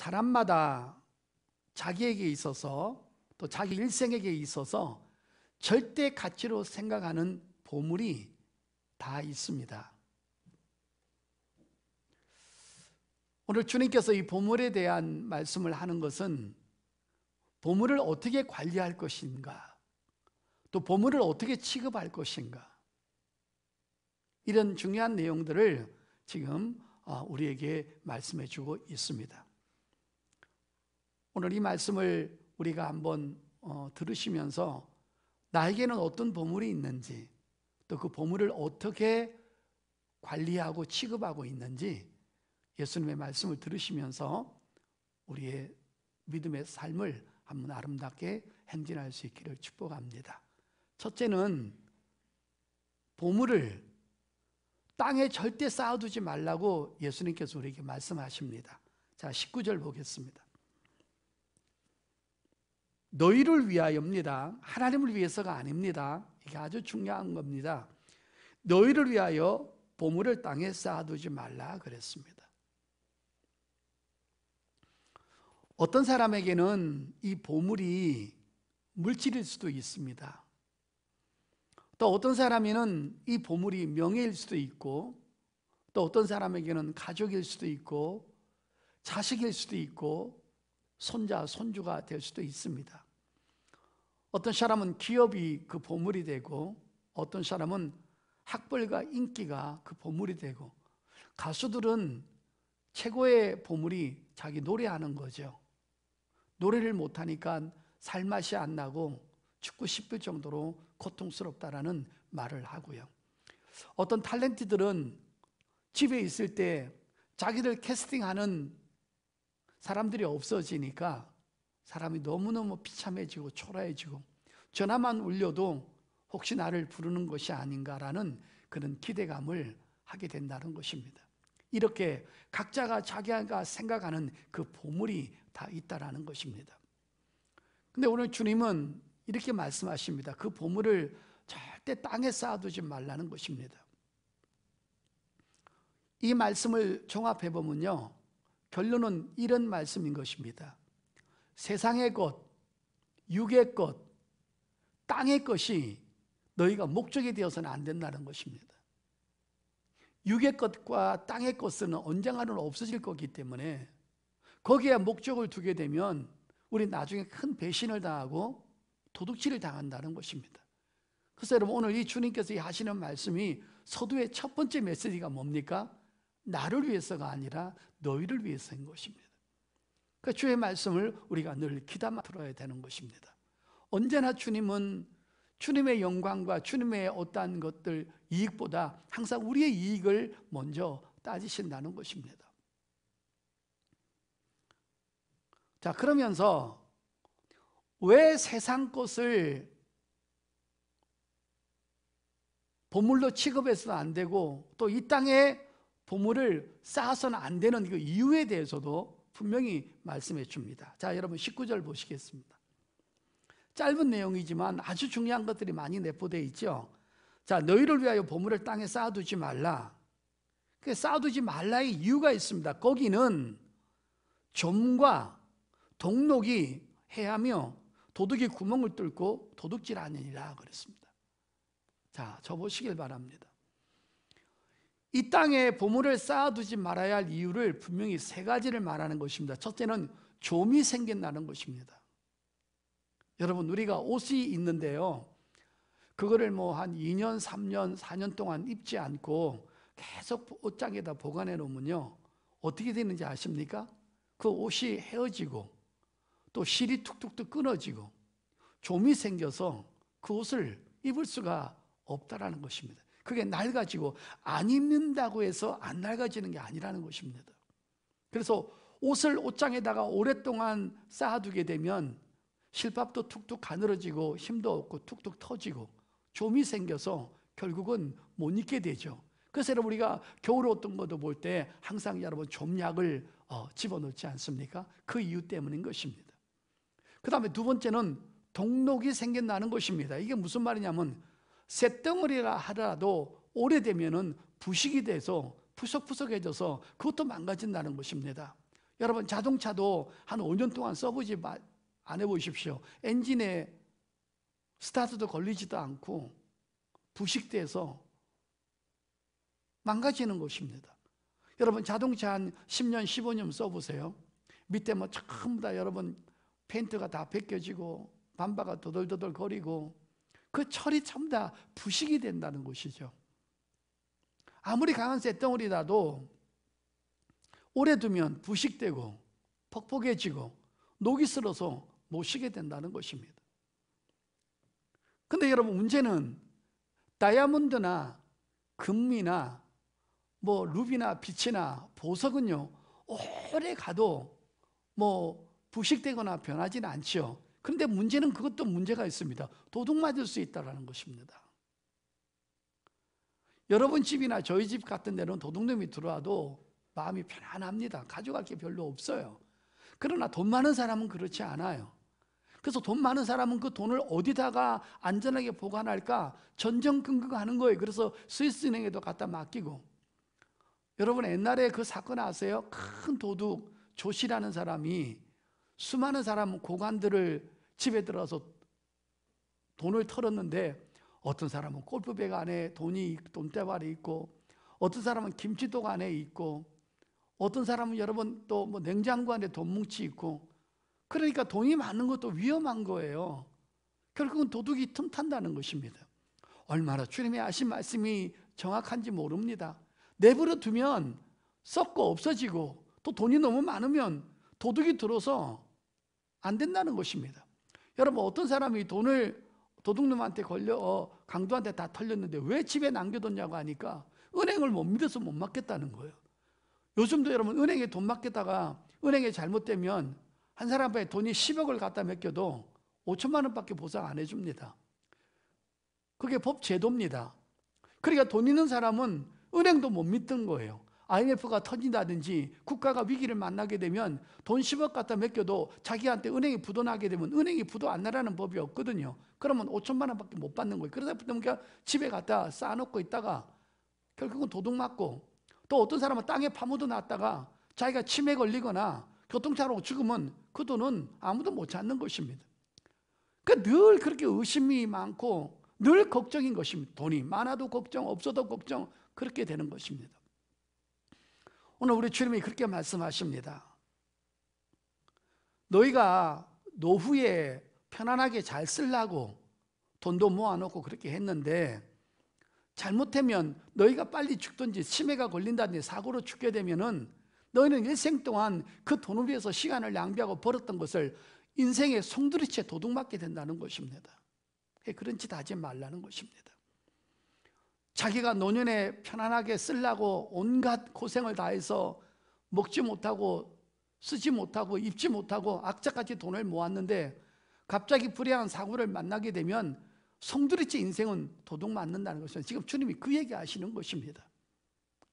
사람마다 자기에게 있어서 또 자기 일생에게 있어서 절대 가치로 생각하는 보물이 다 있습니다. 오늘 주님께서 이 보물에 대한 말씀을 하는 것은 보물을 어떻게 관리할 것인가, 또 보물을 어떻게 취급할 것인가, 이런 중요한 내용들을 지금 우리에게 말씀해 주고 있습니다. 오늘 이 말씀을 우리가 한번 들으시면서 나에게는 어떤 보물이 있는지, 또 그 보물을 어떻게 관리하고 취급하고 있는지 예수님의 말씀을 들으시면서 우리의 믿음의 삶을 한번 아름답게 행진할 수 있기를 축복합니다. 첫째는 보물을 땅에 절대 쌓아두지 말라고 예수님께서 우리에게 말씀하십니다. 자, 19절 보겠습니다. 너희를 위하여입니다. 하나님을 위해서가 아닙니다. 이게 아주 중요한 겁니다. 너희를 위하여 보물을 땅에 쌓아두지 말라 그랬습니다. 어떤 사람에게는 이 보물이 물질일 수도 있습니다. 또 어떤 사람에게는 이 보물이 명예일 수도 있고, 또 어떤 사람에게는 가족일 수도 있고, 자식일 수도 있고, 손자, 손주가 될 수도 있습니다. 어떤 사람은 기업이 그 보물이 되고, 어떤 사람은 학벌과 인기가 그 보물이 되고, 가수들은 최고의 보물이 자기 노래하는 거죠. 노래를 못하니까 살맛이 안 나고 죽고 싶을 정도로 고통스럽다라는 말을 하고요. 어떤 탤런트들은 집에 있을 때 자기를 캐스팅하는 사람들이 없어지니까 사람이 너무너무 비참해지고 초라해지고, 전화만 울려도 혹시 나를 부르는 것이 아닌가라는 그런 기대감을 하게 된다는 것입니다. 이렇게 각자가 자기가 생각하는 그 보물이 다 있다라는 것입니다. 근데 오늘 주님은 이렇게 말씀하십니다. 그 보물을 절대 땅에 쌓아두지 말라는 것입니다. 이 말씀을 종합해 보면요, 결론은 이런 말씀인 것입니다. 세상의 것, 육의 것, 땅의 것이 너희가 목적이 되어서는 안 된다는 것입니다. 육의 것과 땅의 것은 언젠가는 없어질 거기 때문에 거기에 목적을 두게 되면 우리 나중에 큰 배신을 당하고 도둑질을 당한다는 것입니다. 그래서 여러분, 오늘 이 주님께서 하시는 말씀이 서두의 첫 번째 메시지가 뭡니까? 나를 위해서가 아니라 너희를 위해서인 것입니다. 그 주의 말씀을 우리가 늘 귀담아 들어야 되는 것입니다. 언제나 주님은 주님의 영광과 주님의 어떠한 것들 이익보다 항상 우리의 이익을 먼저 따지신다는 것입니다. 자, 그러면서 왜 세상 것을 보물로 취급해서는 안 되고 또 이 땅에 보물을 쌓아서는 안 되는 그 이유에 대해서도 분명히 말씀해 줍니다. 자, 여러분 19절 보시겠습니다. 짧은 내용이지만 아주 중요한 것들이 많이 내포되어 있죠. 자, 너희를 위하여 보물을 땅에 쌓아두지 말라. 그 쌓아두지 말라의 이유가 있습니다. 거기는 좀과 동록이 해하며 도둑이 구멍을 뚫고 도둑질하느니라 그랬습니다. 자, 저 보시길 바랍니다. 이 땅에 보물을 쌓아두지 말아야 할 이유를 분명히 세 가지를 말하는 것입니다. 첫째는 좀이 생긴다는 것입니다. 여러분, 우리가 옷이 있는데요, 그거를 한 2년, 3년, 4년 동안 입지 않고 계속 옷장에다 보관해 놓으면요, 어떻게 되는지 아십니까? 그 옷이 헤어지고 또 실이 툭툭툭 끊어지고 좀이 생겨서 그 옷을 입을 수가 없다라는 것입니다. 그게 낡아지고 안 입는다고 해서 안 낡아지는 게 아니라는 것입니다. 그래서 옷을 옷장에다가 오랫동안 쌓아두게 되면 실밥도 툭툭 가늘어지고 힘도 없고 툭툭 터지고 좀이 생겨서 결국은 못 입게 되죠. 그래서 여러분, 우리가 겨울 어떤 것도 볼 때 항상 여러분 좀약을 집어넣지 않습니까? 그 이유 때문인 것입니다. 그 다음에 두 번째는 동록이 생긴다는 것입니다. 이게 무슨 말이냐면 쇳덩어리라 하더라도 오래되면은 부식이 돼서 푸석푸석해져서 그것도 망가진다는 것입니다. 여러분 자동차도 한 5년 동안 써보지 안 해보십시오. 엔진에 스타트도 걸리지도 않고 부식돼서 망가지는 것입니다. 여러분 자동차 한 10년 15년 써보세요. 밑에 뭐 전부 다 여러분 페인트가 다 벗겨지고 밤바가 도돌도돌 거리고 그 철이 전부 다 부식이 된다는 것이죠. 아무리 강한 쇳덩어리라도 오래 두면 부식되고 퍽퍽해지고 녹이 슬어서 못 쉬게 된다는 것입니다. 근데 여러분 문제는 다이아몬드나 금이나 뭐 루비나 빛이나 보석은요 오래 가도 뭐 부식되거나 변하지는 않죠. 그런데 문제는 그것도 문제가 있습니다. 도둑 맞을 수 있다는 것입니다. 여러분 집이나 저희 집 같은 데는 도둑놈이 들어와도 마음이 편안합니다. 가져갈 게 별로 없어요. 그러나 돈 많은 사람은 그렇지 않아요. 그래서 돈 많은 사람은 그 돈을 어디다가 안전하게 보관할까 전전긍긍하는 거예요. 그래서 스위스은행에도 갖다 맡기고. 여러분 옛날에 그 사건 아세요? 큰 도둑 조씨라는 사람이 수많은 사람 고관들을 집에 들어서 돈을 털었는데 어떤 사람은 골프백 안에 돈대발이 있고 어떤 사람은 김치독 안에 있고 어떤 사람은 여러분 또 뭐 냉장고 안에 돈 뭉치 있고 그러니까 돈이 많은 것도 위험한 거예요. 결국은 도둑이 틈탄다는 것입니다. 얼마나 주님이 하신 말씀이 정확한지 모릅니다. 내버려 두면 썩고 없어지고 또 돈이 너무 많으면 도둑이 들어서 안 된다는 것입니다. 여러분 어떤 사람이 돈을 도둑놈한테 걸려 강도한테 다 털렸는데 왜 집에 남겨뒀냐고 하니까 은행을 못 믿어서 못 맡겠다는 거예요. 요즘도 여러분 은행에 돈 맡겼다가 은행에 잘못되면 한 사람한테 돈이 10억을 갖다 맡겨도 5천만 원밖에 보상 안 해줍니다. 그게 법 제도입니다. 그러니까 돈 있는 사람은 은행도 못 믿던 거예요. IMF가 터진다든지 국가가 위기를 만나게 되면 돈 10억 갖다 맡겨도 자기한테 은행이 부도나게 되면 은행이 부도 안 나라는 법이 없거든요. 그러면 5천만 원밖에 못 받는 거예요. 그러다 보니까 집에 갖다 쌓아놓고 있다가 결국은 도둑 맞고 또 어떤 사람은 땅에 파묻어 놨다가 자기가 치매 걸리거나 교통사고로 죽으면 그 돈은 아무도 못 찾는 것입니다. 그러니까 늘 그렇게 의심이 많고 늘 걱정인 것입니다. 돈이 많아도 걱정, 없어도 걱정 그렇게 되는 것입니다. 오늘 우리 주님이 그렇게 말씀하십니다. 너희가 노후에 편안하게 잘 쓰려고 돈도 모아놓고 그렇게 했는데 잘못하면 너희가 빨리 죽든지 치매가 걸린다든지 사고로 죽게 되면은 너희는 일생 동안 그 돈을 위해서 시간을 낭비하고 벌었던 것을 인생의 송두리째 도둑맞게 된다는 것입니다. 그런 짓 하지 말라는 것입니다. 자기가 노년에 편안하게 쓰려고 온갖 고생을 다해서 먹지 못하고 쓰지 못하고 입지 못하고 악착같이 돈을 모았는데 갑자기 불행한 사고를 만나게 되면 송두리째 인생은 도둑 맞는다는 것은 지금 주님이 그 얘기 하시는 것입니다.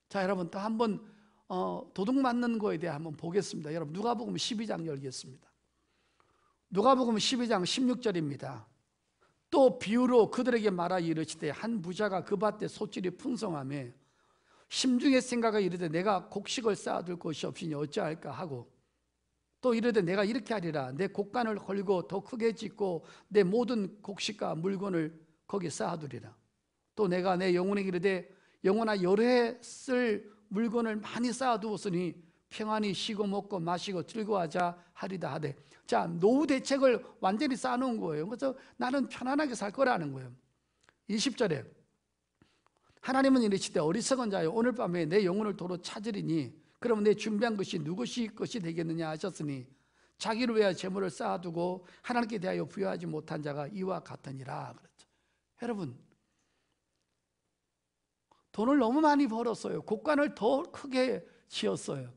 자, 여러분 또 한번 도둑 맞는 거에 대해 한번 보겠습니다. 여러분 누가복음 12장 열겠습니다. 누가복음 12장 16절입니다. 또 비유로 그들에게 말하 이르시되 한 부자가 그 밭에 소출이 풍성하며 심중에 생각하 이르되 내가 곡식을 쌓아둘 곳이 없으니 어찌할까 하고 또 이르되 내가 이렇게 하리라 내 곡간을 헐고 더 크게 짓고 내 모든 곡식과 물건을 거기 쌓아두리라. 또 내가 내 영혼에게 이르되 영혼아 여러 해 쓸 물건을 많이 쌓아두었으니 평안히 쉬고 먹고 마시고 즐거워하자 하리다 하되. 자, 노후 대책을 완전히 쌓아놓은 거예요. 그래서 나는 편안하게 살 거라는 거예요. 20절에 하나님은 이르시되 어리석은 자여 오늘 밤에 내 영혼을 도로 찾으리니 그러면 내 준비한 것이 누구시 것이 되겠느냐 하셨으니 자기를 위하여 재물을 쌓아두고 하나님께 대하여 부여하지 못한 자가 이와 같으니라 그랬죠. 여러분 돈을 너무 많이 벌었어요. 곡간을 더 크게 지었어요.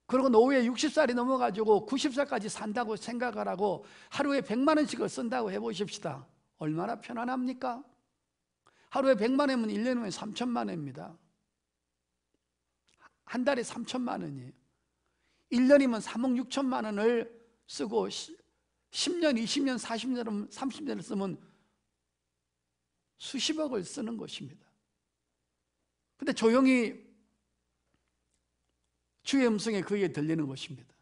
그리고 노후에 60살이 넘어가지고 90살까지 산다고 생각을 하고 하루에 100만 원씩을 쓴다고 해보십시다. 얼마나 편안합니까? 하루에 100만 원이면 1년이면 3천만 원입니다. 한 달에 3천만 원이에요. 1년이면 3억 6천만 원을 쓰고 10년, 20년, 40년, 30년을 쓰면 수십억을 쓰는 것입니다. 근데 조용히 주의 음성에 그에게 들리는 것입니다.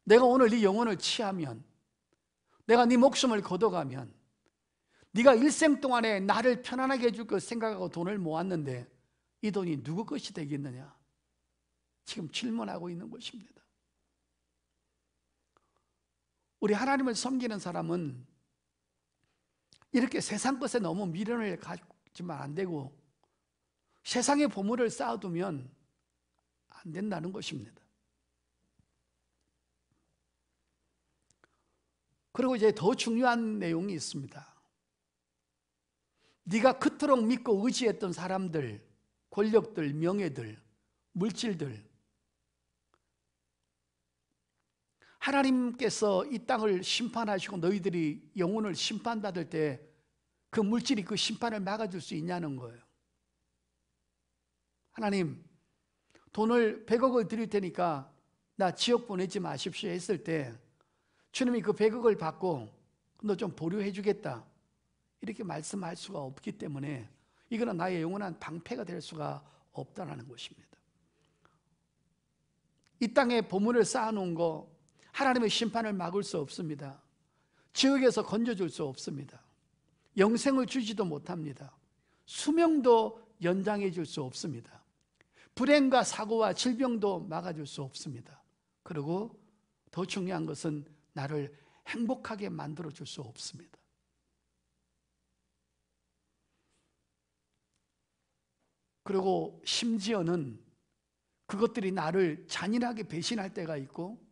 내가 오늘 네 영혼을 취하면, 내가 네 목숨을 걷어가면, 네가 일생 동안에 나를 편안하게 해줄 것 생각하고 돈을 모았는데 이 돈이 누구 것이 되겠느냐? 지금 질문하고 있는 것입니다. 우리 하나님을 섬기는 사람은 이렇게 세상 것에 너무 미련을 가지면 안 되고 세상의 보물을 쌓아두면 안 된다는 것입니다. 그리고 이제 더 중요한 내용이 있습니다. 네가 그토록 믿고 의지했던 사람들, 권력들, 명예들, 물질들, 하나님께서 이 땅을 심판하시고 너희들이 영혼을 심판받을 때 그 물질이 그 심판을 막아줄 수 있냐는 거예요. 하나님, 돈을 100억을 드릴 테니까 나 지옥 보내지 마십시오 했을 때 주님이 그 100억을 받고 너 좀 보류해 주겠다 이렇게 말씀할 수가 없기 때문에 이거는 나의 영원한 방패가 될 수가 없다는 것입니다. 이 땅에 보물을 쌓아놓은 거 하나님의 심판을 막을 수 없습니다. 지옥에서 건져줄 수 없습니다. 영생을 주지도 못합니다. 수명도 연장해 줄 수 없습니다. 불행과 사고와 질병도 막아줄 수 없습니다. 그리고 더 중요한 것은 나를 행복하게 만들어 줄 수 없습니다. 그리고 심지어는 그것들이 나를 잔인하게 배신할 때가 있고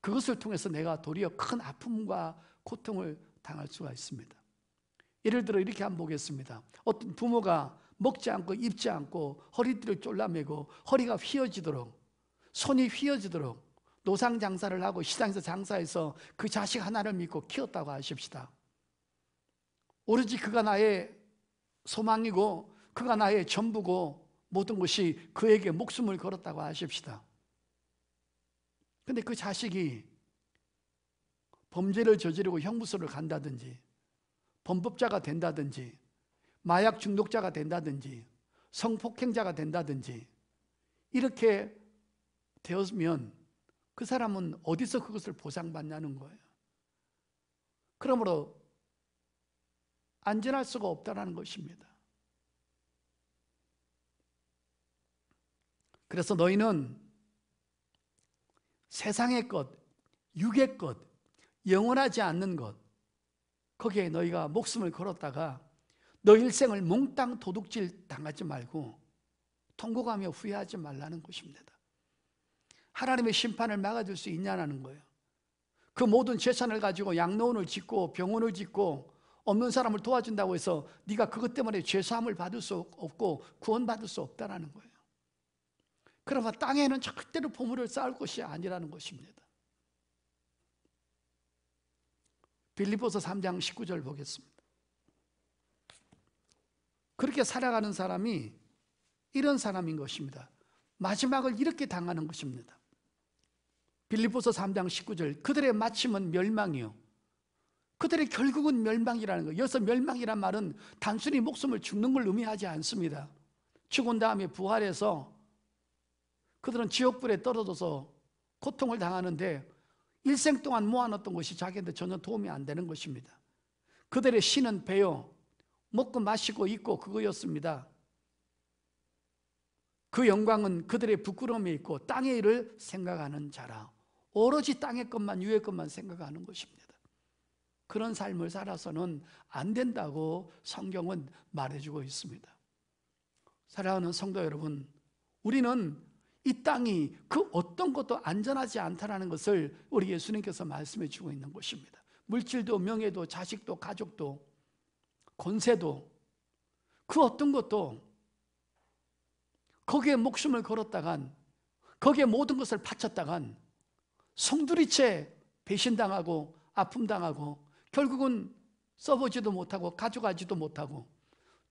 그것을 통해서 내가 도리어 큰 아픔과 고통을 당할 수가 있습니다. 예를 들어 이렇게 한번 보겠습니다. 어떤 부모가 먹지 않고 입지 않고 허리띠를 졸라매고 허리가 휘어지도록 손이 휘어지도록 노상 장사를 하고 시장에서 장사해서 그 자식 하나를 믿고 키웠다고 하십시다. 오로지 그가 나의 소망이고 그가 나의 전부고 모든 것이 그에게 목숨을 걸었다고 하십시다. 근데 그 자식이 범죄를 저지르고 형무소를 간다든지 범법자가 된다든지 마약 중독자가 된다든지 성폭행자가 된다든지 이렇게 되었으면 그 사람은 어디서 그것을 보상받냐는 거예요. 그러므로 안전할 수가 없다는 것입니다. 그래서 너희는 세상의 것, 육의 것, 영원하지 않는 것 거기에 너희가 목숨을 걸었다가 너 일생을 몽땅 도둑질 당하지 말고 통곡하며 후회하지 말라는 것입니다. 하나님의 심판을 막아줄 수 있냐는 거예요. 그 모든 재산을 가지고 양로원을 짓고 병원을 짓고 없는 사람을 도와준다고 해서 네가 그것 때문에 죄사함을 받을 수 없고 구원받을 수 없다는 거예요. 그러면 땅에는 절대로 보물을 쌓을 것이 아니라는 것입니다. 빌립보서 3장 19절 보겠습니다. 그렇게 살아가는 사람이 이런 사람인 것입니다. 마지막을 이렇게 당하는 것입니다. 빌립보서 3장 19절 그들의 마침은 멸망이요 그들의 결국은 멸망이라는 거예요. 여기서 멸망이란 말은 단순히 목숨을 죽는 걸 의미하지 않습니다. 죽은 다음에 부활해서 그들은 지옥불에 떨어져서 고통을 당하는데 일생 동안 모아놨던 것이 자기한테 전혀 도움이 안 되는 것입니다. 그들의 신은 배요 먹고 마시고 입고 그거였습니다. 그 영광은 그들의 부끄러움에 있고 땅의 일을 생각하는 자라. 오로지 땅의 것만 위의 것만 생각하는 것입니다. 그런 삶을 살아서는 안 된다고 성경은 말해주고 있습니다. 사랑하는 성도 여러분, 우리는 이 땅이 그 어떤 것도 안전하지 않다는 것을 우리 예수님께서 말씀해 주고 있는 것입니다. 물질도 명예도 자식도 가족도 권세도 그 어떤 것도 거기에 목숨을 걸었다간 거기에 모든 것을 바쳤다간 송두리째 배신당하고 아픔당하고 결국은 써보지도 못하고 가져가지도 못하고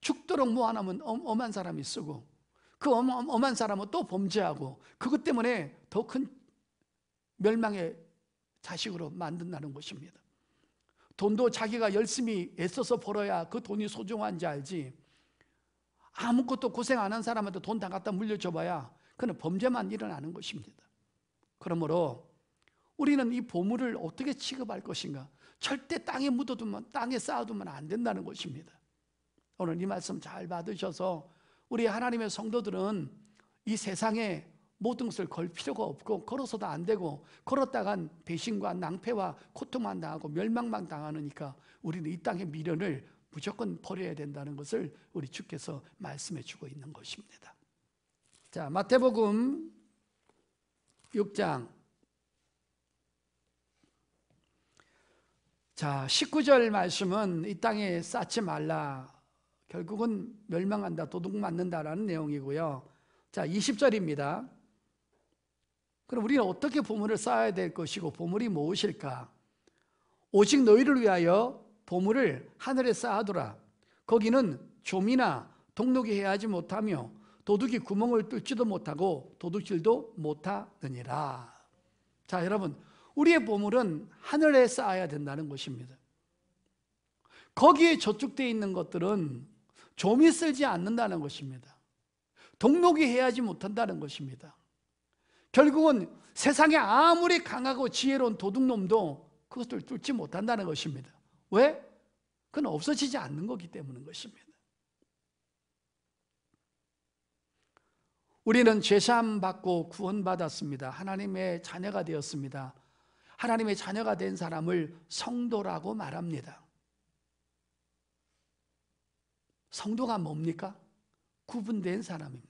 죽도록 모아놓으면 엄한 사람이 쓰고 그 엄한 사람은 또 범죄하고 그것 때문에 더 큰 멸망의 자식으로 만든다는 것입니다. 돈도 자기가 열심히 애써서 벌어야 그 돈이 소중한지 알지 아무것도 고생 안 한 사람한테 돈 다 갖다 물려줘봐야 그는 범죄만 일어나는 것입니다. 그러므로 우리는 이 보물을 어떻게 취급할 것인가? 절대 땅에 묻어두면, 땅에 쌓아두면 안 된다는 것입니다. 오늘 이 말씀 잘 받으셔서 우리 하나님의 성도들은 이 세상에 모든 것을 걸 필요가 없고, 걸어서도 안 되고, 걸었다간 배신과 낭패와 고통만 당하고 멸망만 당하니까 우리는 이 땅의 미련을 무조건 버려야 된다는 것을 우리 주께서 말씀해 주고 있는 것입니다. 자, 마태복음 6장 19절 말씀은 이 땅에 쌓지 말라, 결국은 멸망한다, 도둑 맞는다라는 내용이고요. 자, 20절입니다. 그럼 우리는 어떻게 보물을 쌓아야 될 것이고 보물이 무엇일까? 오직 너희를 위하여 보물을 하늘에 쌓아두라. 거기는 좀이나 동록이 해하지 못하며 도둑이 구멍을 뚫지도 못하고 도둑질도 못하느니라. 자, 여러분, 우리의 보물은 하늘에 쌓아야 된다는 것입니다. 거기에 저축되어 있는 것들은 좀이 쓸지 않는다는 것입니다. 동록이 해하지 못한다는 것입니다. 결국은 세상에 아무리 강하고 지혜로운 도둑놈도 그것을 뚫지 못한다는 것입니다. 왜? 그건 없어지지 않는 거기 때문인 것입니다. 우리는 죄사함 받고 구원받았습니다. 하나님의 자녀가 되었습니다. 하나님의 자녀가 된 사람을 성도라고 말합니다. 성도가 뭡니까? 구분된 사람입니다.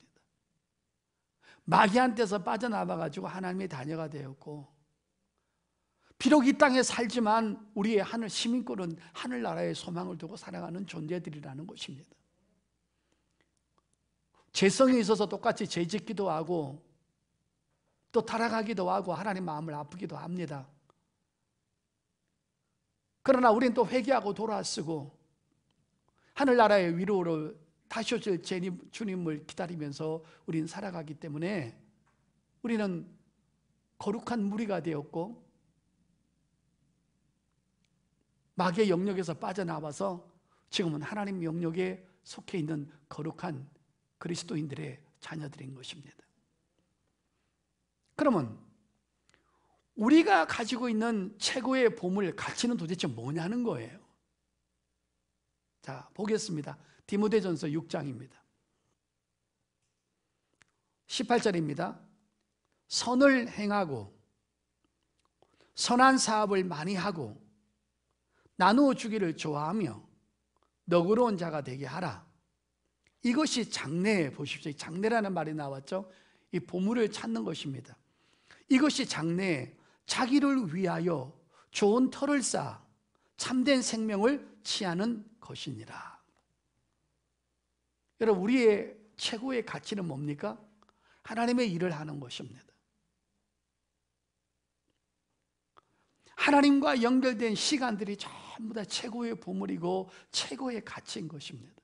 마귀한테서 빠져나와가지고 하나님의 자녀가 되었고, 비록 이 땅에 살지만 우리의 하늘 시민권은 하늘나라의 소망을 두고 살아가는 존재들이라는 것입니다. 죄성이 있어서 똑같이 죄짓기도 하고 또 타락하기도 하고 하나님 마음을 아프기도 합니다. 그러나 우리는 또 회개하고 돌아서고 하늘나라의 위로로 다시 오실 주님을 기다리면서 우리는 살아가기 때문에 우리는 거룩한 무리가 되었고 마귀의 영역에서 빠져나와서 지금은 하나님 영역에 속해 있는 거룩한 그리스도인들의 자녀들인 것입니다. 그러면 우리가 가지고 있는 최고의 보물, 가치는 도대체 뭐냐는 거예요. 자, 보겠습니다. 디모데전서 6장입니다. 18절입니다. 선을 행하고 선한 사업을 많이 하고 나누어 주기를 좋아하며 너그러운 자가 되게 하라. 이것이 장래, 보십시오. 장래라는 말이 나왔죠. 이 보물을 찾는 것입니다. 이것이 장래, 자기를 위하여 좋은 터를 쌓아 참된 생명을 취하는 것이니라. 여러분, 우리의 최고의 가치는 뭡니까? 하나님의 일을 하는 것입니다. 하나님과 연결된 시간들이 전부 다 최고의 보물이고 최고의 가치인 것입니다.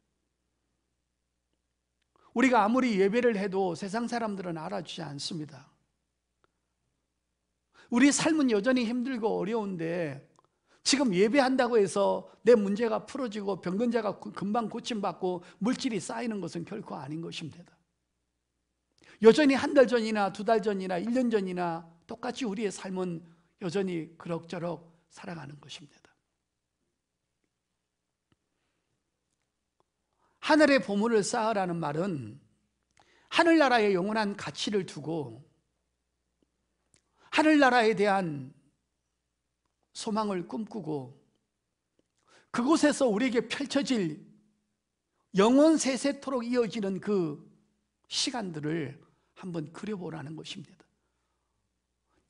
우리가 아무리 예배를 해도 세상 사람들은 알아주지 않습니다. 우리 삶은 여전히 힘들고 어려운데 지금 예배한다고 해서 내 문제가 풀어지고 병건자가 금방 고침받고 물질이 쌓이는 것은 결코 아닌 것입니다. 여전히 한 달 전이나 두 달 전이나 1년 전이나 똑같이 우리의 삶은 여전히 그럭저럭 살아가는 것입니다. 하늘의 보물을 쌓으라는 말은 하늘나라의 영원한 가치를 두고 하늘나라에 대한 소망을 꿈꾸고 그곳에서 우리에게 펼쳐질 영원 세세토록 이어지는 그 시간들을 한번 그려보라는 것입니다.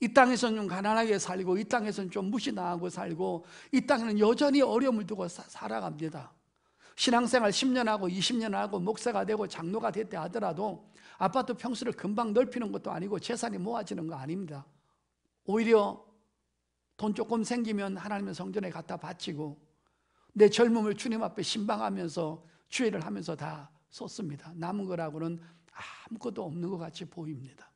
이 땅에서는 좀 가난하게 살고 이 땅에서는 좀 무시당하고 살고 이 땅에는 여전히 어려움을 두고 살아갑니다. 신앙생활 10년 하고 20년 하고 목사가 되고 장로가 됐다 하더라도 아파트 평수를 금방 넓히는 것도 아니고 재산이 모아지는 거 아닙니다. 오히려 돈 조금 생기면 하나님의 성전에 갖다 바치고 내 젊음을 주님 앞에 신방하면서 주의를 하면서 다 썼습니다. 남은 거라고는 아무것도 없는 것 같이 보입니다.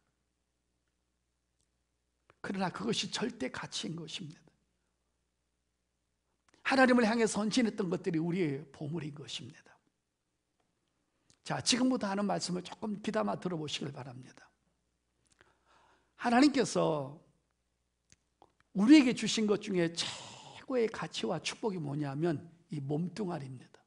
그러나 그것이 절대 가치인 것입니다. 하나님을 향해 선진했던 것들이 우리의 보물인 것입니다. 자, 지금부터 하는 말씀을 조금 귀담아 들어보시길 바랍니다. 하나님께서 우리에게 주신 것 중에 최고의 가치와 축복이 뭐냐면 이 몸뚱아리입니다.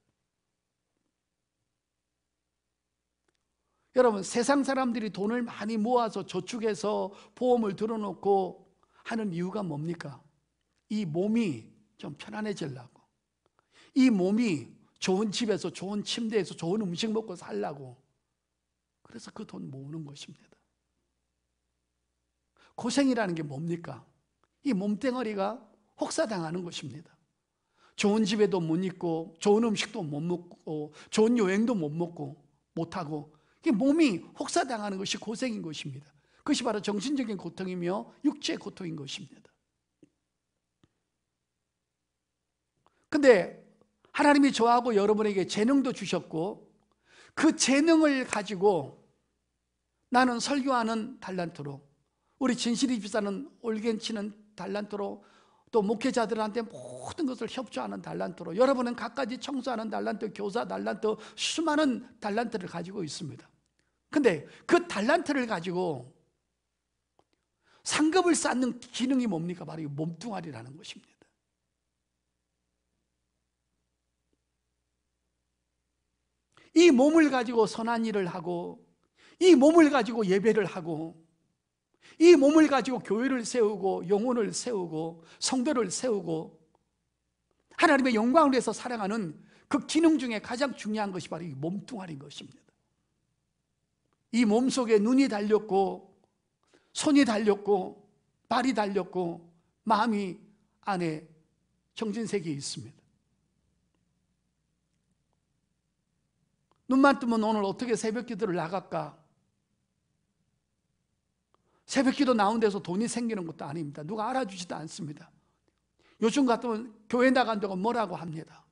여러분, 세상 사람들이 돈을 많이 모아서 저축해서 보험을 들어놓고 하는 이유가 뭡니까? 이 몸이 좀 편안해지려고, 이 몸이 좋은 집에서 좋은 침대에서 좋은 음식 먹고 살려고, 그래서 그 돈 모으는 것입니다. 고생이라는 게 뭡니까? 이 몸뚱아리가 혹사당하는 것입니다. 좋은 집에도 못 있고 좋은 음식도 못 먹고 좋은 여행도 못 먹고 못하고, 이 몸이 혹사당하는 것이 고생인 것입니다. 그것이 바로 정신적인 고통이며 육체의 고통인 것입니다. 근데 하나님이 저하고 여러분에게 재능도 주셨고, 그 재능을 가지고 나는 설교하는 달란트로, 우리 진실이 집사는 올겐 치는 달란트로, 또 목회자들한테 모든 것을 협조하는 달란트로, 여러분은 갖가지 청소하는 달란트, 교사 달란트, 수많은 달란트를 가지고 있습니다. 근데 그 달란트를 가지고 상급을 쌓는 기능이 뭡니까? 바로 이 몸뚱아리라는 것입니다. 이 몸을 가지고 선한 일을 하고, 이 몸을 가지고 예배를 하고, 이 몸을 가지고 교회를 세우고 영혼을 세우고 성도를 세우고 하나님의 영광을 위해서 살아가는 그 기능 중에 가장 중요한 것이 바로 이 몸뚱아리인 것입니다. 이 몸 속에 눈이 달렸고 손이 달렸고 발이 달렸고 마음이 안에 정신세계에 있습니다. 눈만 뜨면 오늘 어떻게 새벽 기도를 나갈까? 새벽 기도 나온 데서 돈이 생기는 것도 아닙니다. 누가 알아주지도 않습니다. 요즘 같으면 교회 나간다고 뭐라고 합니다.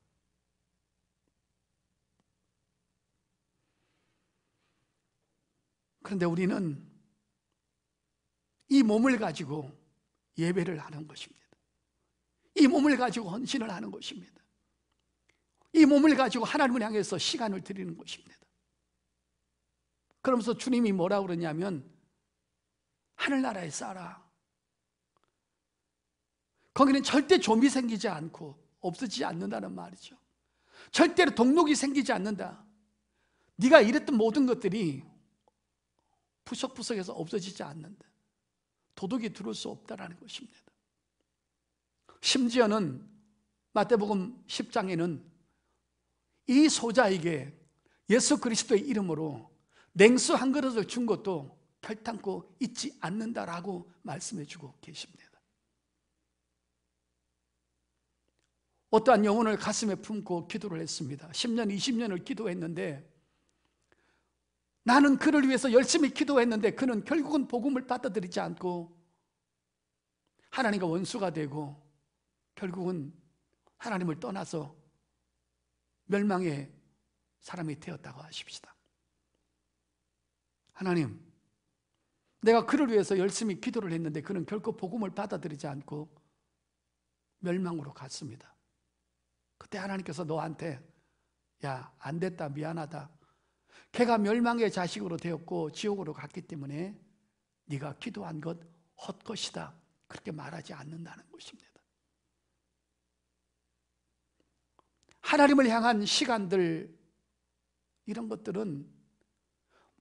그런데 우리는 이 몸을 가지고 예배를 하는 것입니다. 이 몸을 가지고 헌신을 하는 것입니다. 이 몸을 가지고 하나님을 향해서 시간을 드리는 것입니다. 그러면서 주님이 뭐라고 그러냐면 하늘나라에 살아. 거기는 절대 좀비 생기지 않고 없어지지 않는다는 말이죠. 절대로 동력이 생기지 않는다. 네가 이랬던 모든 것들이 푸석푸석해서 없어지지 않는다. 도둑이 들어올 수 없다라는 것입니다. 심지어는 마태복음 10장에는 이 소자에게 예수 그리스도의 이름으로 냉수 한 그릇을 준 것도 결탄코 잊지 않는다라고 말씀해 주고 계십니다. 어떠한 영혼을 가슴에 품고 기도를 했습니다. 10년, 20년을 기도했는데, 나는 그를 위해서 열심히 기도했는데 그는 결국은 복음을 받아들이지 않고 하나님과 원수가 되고 결국은 하나님을 떠나서 멸망의 사람이 되었다고 하십시다. 하나님, 내가 그를 위해서 열심히 기도를 했는데 그는 결코 복음을 받아들이지 않고 멸망으로 갔습니다. 그때 하나님께서 너한테 야, 안 됐다, 미안하다. 걔가 멸망의 자식으로 되었고 지옥으로 갔기 때문에 네가 기도한 것 헛것이다, 그렇게 말하지 않는다는 것입니다. 하나님을 향한 시간들, 이런 것들은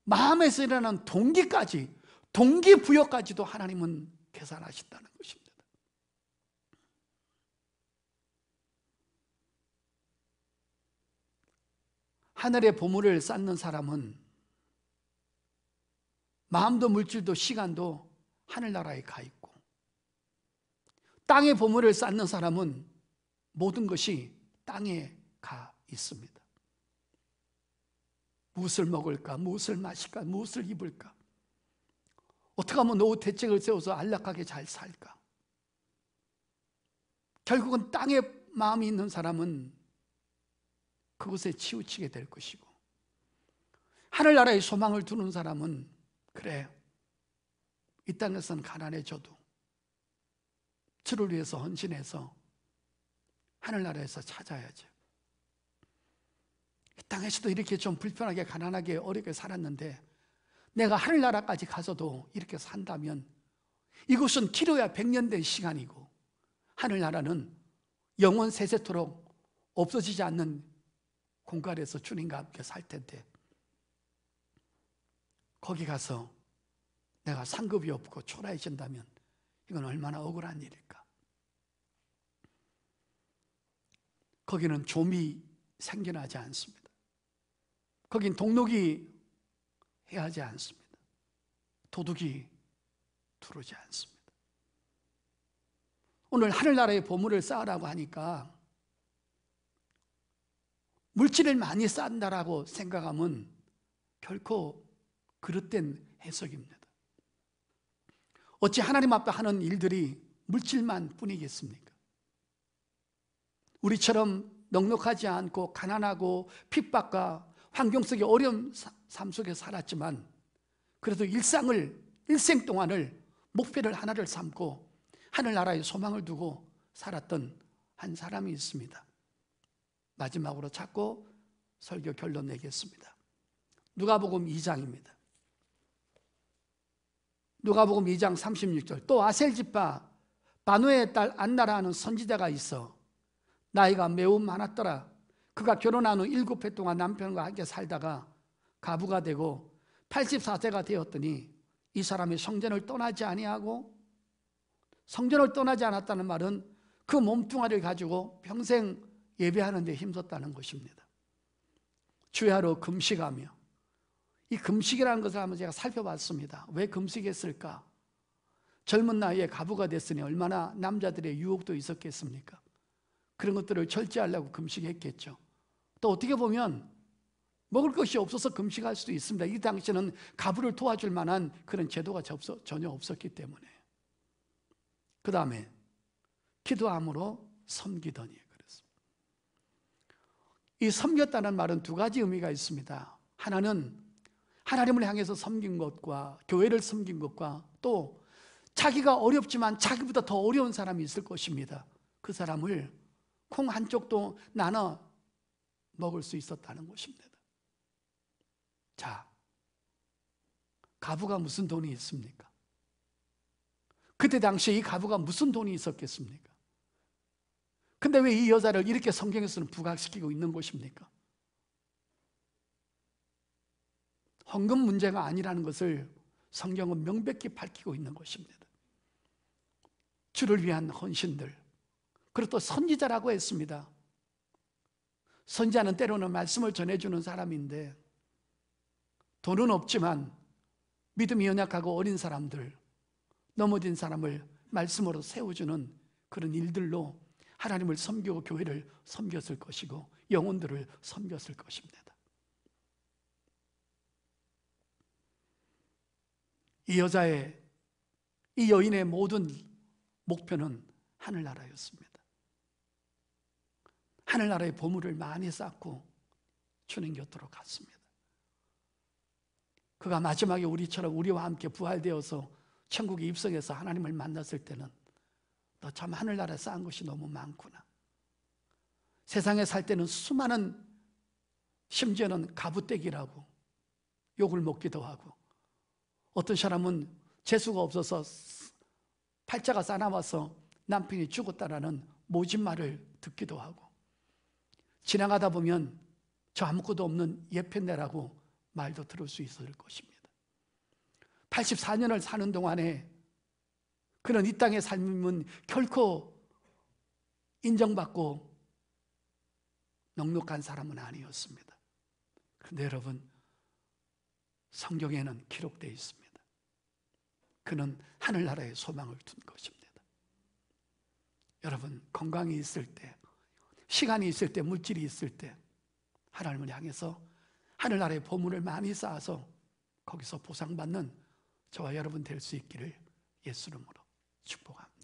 마음에서 일어나는 동기까지, 동기부여까지도 하나님은 계산하신다는 것입니다. 하늘의 보물을 쌓는 사람은 마음도 물질도 시간도 하늘나라에 가 있고, 땅의 보물을 쌓는 사람은 모든 것이 땅에 가 있습니다. 무엇을 먹을까? 무엇을 마실까? 무엇을 입을까? 어떻게 하면 노후 대책을 세워서 안락하게 잘 살까? 결국은 땅에 마음이 있는 사람은 그것에 치우치게 될 것이고, 하늘나라에 소망을 두는 사람은 그래, 이 땅에서는 가난해져도 주를 위해서 헌신해서 하늘나라에서 찾아야지. 이 땅에서도 이렇게 좀 불편하게 가난하게 어렵게 살았는데 내가 하늘나라까지 가서도 이렇게 산다면 이곳은 길어야 100년 된 시간이고 하늘나라는 영원 세세토록 없어지지 않는 공간에서 주님과 함께 살 텐데 거기 가서 내가 상급이 없고 초라해진다면 이건 얼마나 억울한 일일까? 거기는 좀이 생겨나지 않습니다. 거긴 동록이 해하지 않습니다. 도둑이 들어오지 않습니다. 오늘 하늘나라의 보물을 쌓으라고 하니까 물질을 많이 쌓는다라고 생각하면 결코 그릇된 해석입니다. 어찌 하나님 앞에 하는 일들이 물질만 뿐이겠습니까? 우리처럼 넉넉하지 않고 가난하고 핍박과 환경 속의 어려운 삶 속에 살았지만 그래도 일생 동안을 목표를 하나를 삼고 하늘나라의 소망을 두고 살았던 한 사람이 있습니다. 마지막으로 찾고 설교 결론 내겠습니다. 누가복음 2장입니다. 누가복음 2장 36절. 또 아셀지파 바누의 딸 안나라 하는 선지자가 있어 나이가 매우 많았더라. 그가 결혼한 후 7해 동안 남편과 함께 살다가 가부가 되고 84세가 되었더니 이 사람이 성전을 떠나지 아니하고, 성전을 떠나지 않았다는 말은 그 몸뚱아리를 가지고 평생 예배하는 데 힘썼다는 것입니다. 주야로 금식하며, 이 금식이라는 것을 한번 제가 살펴봤습니다. 왜 금식했을까? 젊은 나이에 가부가 됐으니 얼마나 남자들의 유혹도 있었겠습니까? 그런 것들을 절제하려고 금식했겠죠. 또 어떻게 보면 먹을 것이 없어서 금식할 수도 있습니다. 이 당시에는 가부를 도와줄 만한 그런 제도가 전혀 없었기 때문에. 그 다음에 기도함으로 섬기더니 그랬습니다. 이 섬겼다는 말은 두 가지 의미가 있습니다. 하나는 하나님을 향해서 섬긴 것과 교회를 섬긴 것과 또 자기가 어렵지만 자기보다 더 어려운 사람이 있을 것입니다. 그 사람을 콩 한 쪽도 나눠 먹을 수 있었다는 것입니다. 자, 가부가 무슨 돈이 있습니까? 그때 당시에 이 가부가 무슨 돈이 있었겠습니까? 근데 왜 이 여자를 이렇게 성경에서는 부각시키고 있는 것입니까? 헌금 문제가 아니라는 것을 성경은 명백히 밝히고 있는 것입니다. 주를 위한 헌신들, 그리고 또 선지자라고 했습니다. 선지자는 때로는 말씀을 전해주는 사람인데 돈은 없지만 믿음이 연약하고 어린 사람들, 넘어진 사람을 말씀으로 세워주는 그런 일들로 하나님을 섬기고 교회를 섬겼을 것이고 영혼들을 섬겼을 것입니다. 이 여인의 모든 목표는 하늘나라였습니다. 하늘나라의 보물을 많이 쌓고 주님 곁으로 갔습니다. 그가 마지막에 우리와 함께 부활되어서 천국에 입성해서 하나님을 만났을 때는 너 참 하늘나라에 쌓은 것이 너무 많구나. 세상에 살 때는 수많은, 심지어는 가부떼기라고 욕을 먹기도 하고, 어떤 사람은 재수가 없어서 팔자가 싸나와서 남편이 죽었다라는 모진 말을 듣기도 하고, 지나가다 보면 저 아무것도 없는 예편내라고 말도 들을 수 있을 것입니다. 84년을 사는 동안에 그는 이 땅의 삶은 결코 인정받고 넉넉한 사람은 아니었습니다. 그런데 여러분, 성경에는 기록되어 있습니다. 그는 하늘나라에 소망을 둔 것입니다. 여러분, 건강이 있을 때, 시간이 있을 때, 물질이 있을 때 하나님을 향해서 하늘나라의 보물을 많이 쌓아서 거기서 보상받는 저와 여러분 될 수 있기를 예수 이름으로 축복합니다.